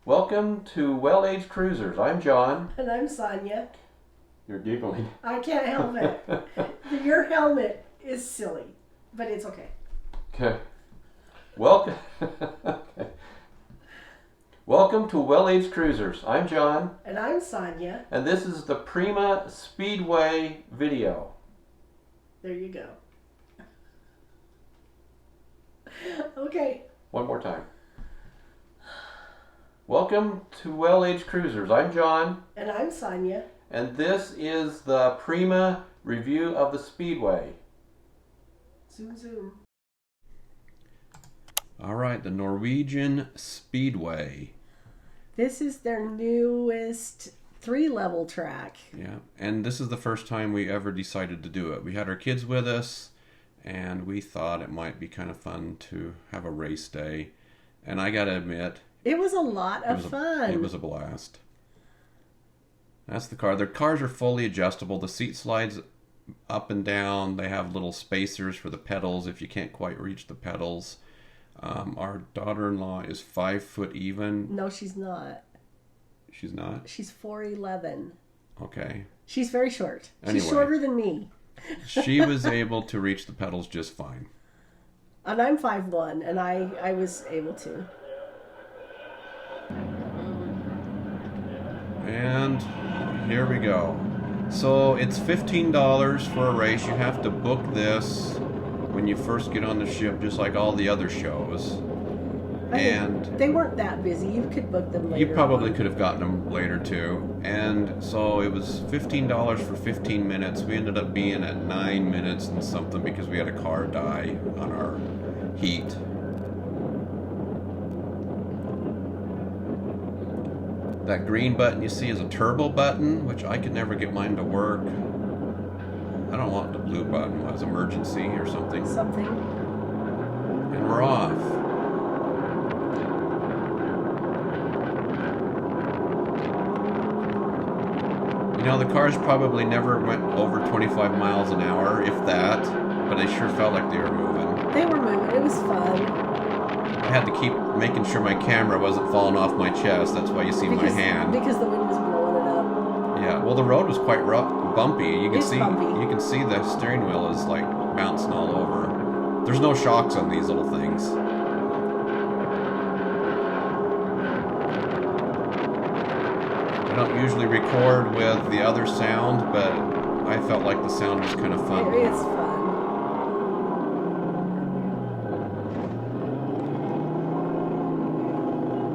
Welcome to Well-Aged Cruisers. I'm John. And I'm Sonia. You're giggling. I can't help it. Your helmet is silly, but it's okay. Okay. Welcome. Okay. Welcome to Well-Aged Cruisers. I'm John. And I'm Sonia. And this is the Pr1ma Speedway video. There you go. Okay. One more time. Welcome to Well-Aged Cruisers. I'm John. And I'm Sonia. And this is the Pr1ma review of the Speedway. Zoom, zoom. All right, the Norwegian Speedway. This is their newest 3-level track. Yeah, and this is the first time we ever decided to do it. We had our kids with us, and we thought it might be kind of fun to have a race day. And I got to admit, it was a lot of fun. It was a blast. That's the car. Their cars are fully adjustable. The seat slides up and down. They have little spacers for the pedals if you can't quite reach the pedals. Our daughter-in-law is 5 foot even. No, she's not. She's not? She's 4'11". Okay. She's very short. Anyway, she's shorter than me. She was able to reach the pedals just fine. And I'm 5'1", and I was able to. And here we go. So it's $15 for a race. You have to book this when you first get on the ship, just like all the other shows. And they weren't that busy. You could book them later. You probably could have gotten them later too. And so it was $15 for 15 minutes. We ended up being at 9 minutes and something because we had a car die on our heat. That green button you see is a turbo button, which I could never get mine to work. I don't want the blue button. Was emergency or something. Something. And we're off. You know, the cars probably never went over 25 miles an hour, if that, but they sure felt like they were moving. They were moving. It was fun. I had to keep making sure my camera wasn't falling off my chest. That's why you see my hand. Because the wind was blowing it up. Yeah, well, the road was quite rough, bumpy. You can see bumpy. You can see the steering wheel is like bouncing all over. There's no shocks on these little things. I don't usually record with the other sound, but I felt like the sound was kind of fun. It's fun.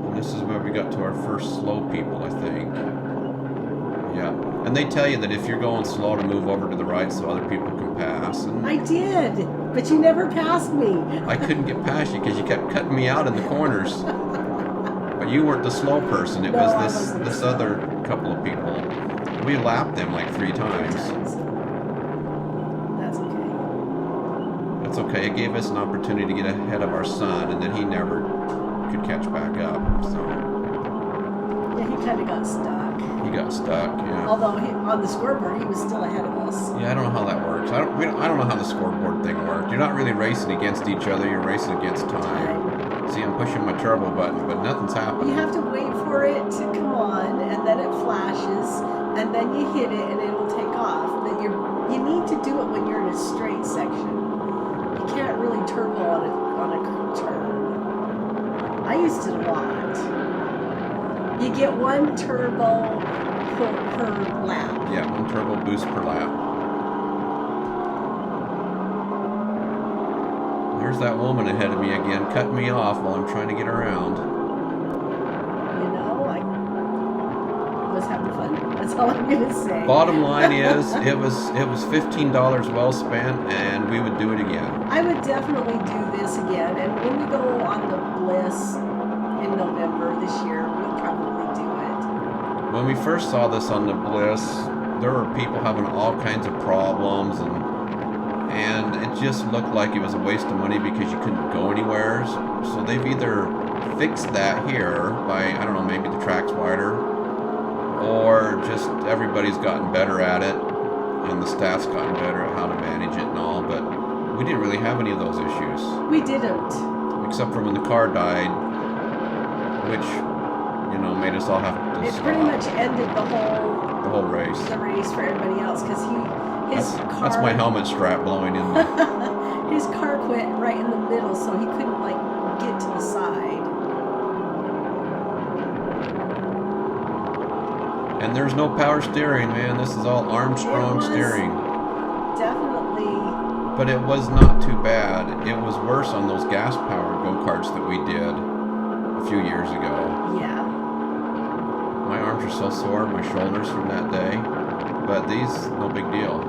And this is where we got to our first slow people, I think. Yeah, and they tell you that if you're going slow to move over to the right so other people can pass. And I did, but you never passed me. I couldn't get past you because you kept cutting me out in the corners. But you weren't the slow person. It was this other couple of people. We lapped them like 3 times. That's okay. That's okay. It gave us an opportunity to get ahead of our son, and then he never could catch back up. So yeah, he kind of got stuck. He got stuck. Yeah. Although on the scoreboard, he was still ahead of us. Yeah, I don't know how that works. I don't know how the scoreboard thing worked. You're not really racing against each other. You're racing against time. See, I'm pushing my turbo button, but nothing's happening. You have to wait for it to come on, and then it flashes, and then you hit it, and it'll take off. Then you need to do it when you're in a straight section. You can't really turbo on a turn. I used it a lot. You get 1 turbo per lap. Yeah, 1 turbo boost per lap. There's that woman ahead of me again, cutting me off while I'm trying to get around. You know, I was having fun. That's all I'm gonna say. Bottom line is, it was $15 well spent, and we would do it again. I would definitely do this again, and when we go on the Bliss in November this year, we'll probably do it. When we first saw this on the Bliss, there were people having all kinds of problems, and it just looked like it was a waste of money because you couldn't go anywhere. So they've either fixed that here by, I don't know, maybe the track's wider, or just everybody's gotten better at it, and the staff's gotten better at how to manage it and all, but we didn't really have any of those issues. We didn't. Except for when the car died, which, you just all have to It stop. pretty much ended the whole race. The race for everybody else because his car. That's my helmet strap blowing in there. His car quit right in the middle, so he couldn't like get to the side. And there's no power steering, man. This is all Armstrong steering. Definitely. But it was not too bad. It was worse on those gas-powered go-karts that we did a few years ago. Yeah. My arms are so sore, my shoulders from that day. But these, no big deal.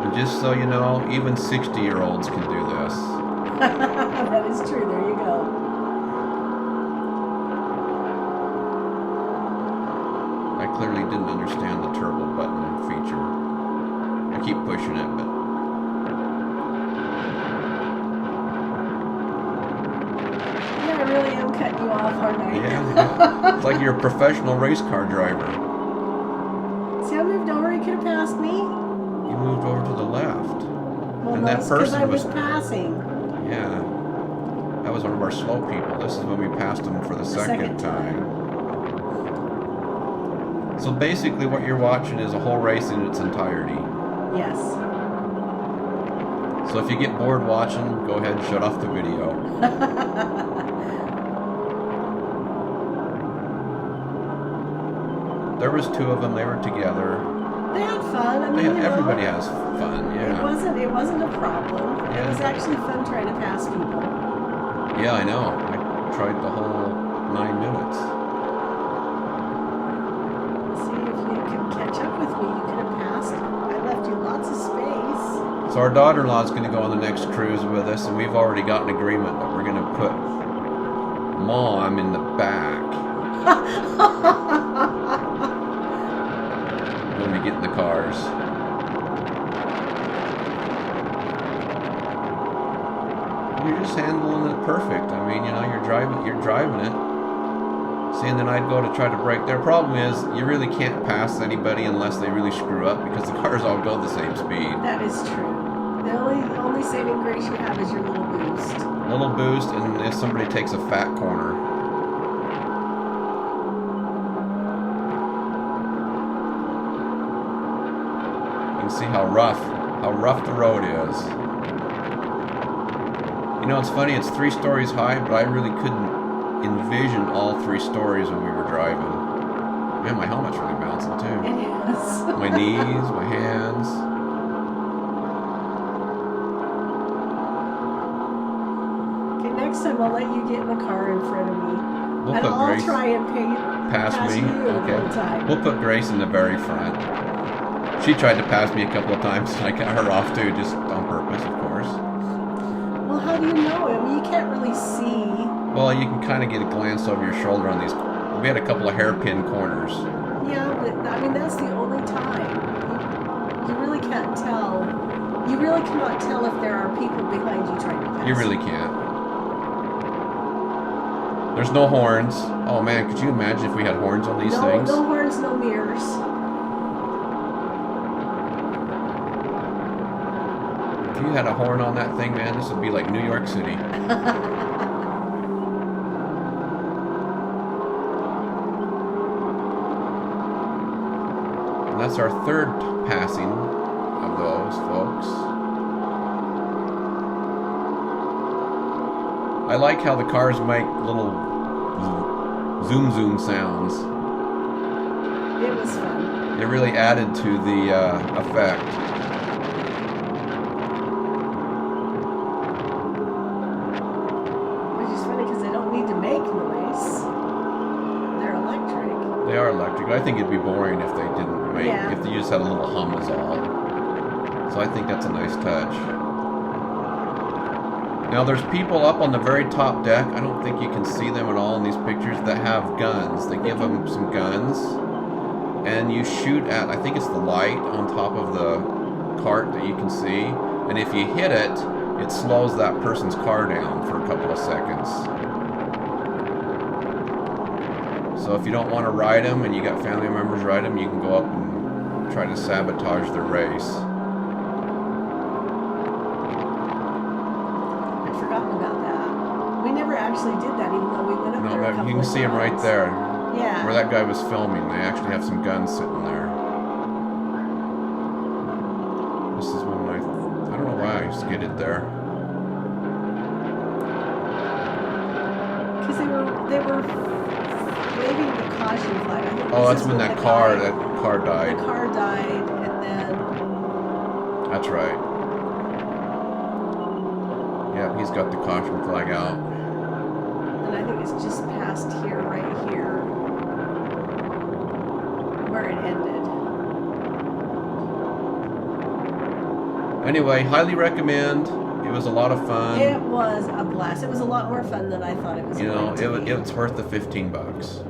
And just so you know, even 60-year-olds can do this. That is true. There you go. I clearly didn't understand the turbo button feature. I keep pushing it, but... Yeah, I really am cutting you off, aren't I? Yeah. It's like you're a professional race car driver. See, I moved over. You could have passed me. You moved over to the left. Well, And no, that person I was passing. Yeah. That was one of our slow people. This is when we passed them for the second time. So basically what you're watching is a whole race in its entirety. Yes. So if you get bored watching, go ahead and shut off the video. There was two of them. They were together. They had fun. I mean, everybody has fun. Yeah. It wasn't a problem. Yeah. It was actually fun trying to pass people. Yeah, I know. I tried the whole 9 minutes. See, if you could catch up with me, you could have passed. I left you lots of space. So our daughter-in-law is going to go on the next cruise with us, and we've already got an agreement that we're going to put Mom in the back when we get in the cars. You're just handling it perfect. I mean, you know, you're driving it. See, and then I'd go to try to brake. Their problem is you really can't pass anybody unless they really screw up because the cars all go the same speed. That is true. The only saving grace you have is your little boost. Little boost, and if somebody takes a fat corner. You can see how rough the road is. You know, it's funny, it's 3 stories high, but I really couldn't envision all 3 stories when we were driving. Man, my helmet's really bouncing too. It is. My knees, my hands. Okay, next time I'll let you get in the car in front of me. We'll and put I'll Grace try and pass me. you Okay. one time. We'll put Grace in the very front. She tried to pass me a couple of times, and I got her off too, just on purpose, of course. Well, how do you know? I mean, you can't really see. Well, you can kind of get a glance over your shoulder on these. We had a couple of hairpin corners. Yeah, but I mean, that's the only time. You really can't tell. You really cannot tell if there are people behind you trying to pass. You really can't. There's no horns. Oh man, could you imagine if we had horns on these things? No horns, no mirrors. If you had a horn on that thing, man, this would be like New York City. And that's our 3rd passing of those, folks. I like how the cars make little zoom sounds. It was fun. It really added to the effect. Which is funny because they don't need to make noise. They're electric. They are electric. I think it'd be boring if they didn't make, if they just had a little hum is all. So I think that's a nice touch. Now there's people up on the very top deck, I don't think you can see them at all in these pictures, that have guns. They give them some guns, and you shoot at, I think it's the light on top of the cart that you can see, and if you hit it, it slows that person's car down for a couple of seconds. So if you don't want to ride them and you got family members ride them, you can go up and try to sabotage their race. never actually did that, even though we went up No, there a couple you can of see him right times. there. Yeah. Where that guy was filming, they actually have some guns sitting there. This is when I don't know why I skidded there. Because they were waving the caution flag. I think Oh, this that's is when that the car guy- died. The car died, and then That's right. Yeah, he's got the caution flag out. and I think it's just past here, right here, where it ended. Anyway, highly recommend. It was a lot of fun. It was a blast. It was a lot more fun than I thought it was You know, going to be. it's worth the $15.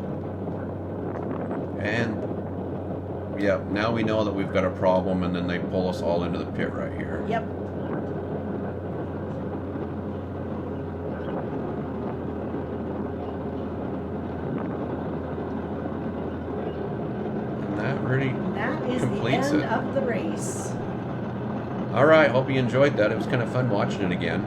And yeah, now we know that we've got a problem, and then they pull us all into the pit right here. Yep. And that really That is the completes end it. of the race. All right, hope you enjoyed that. It was kind of fun watching it again.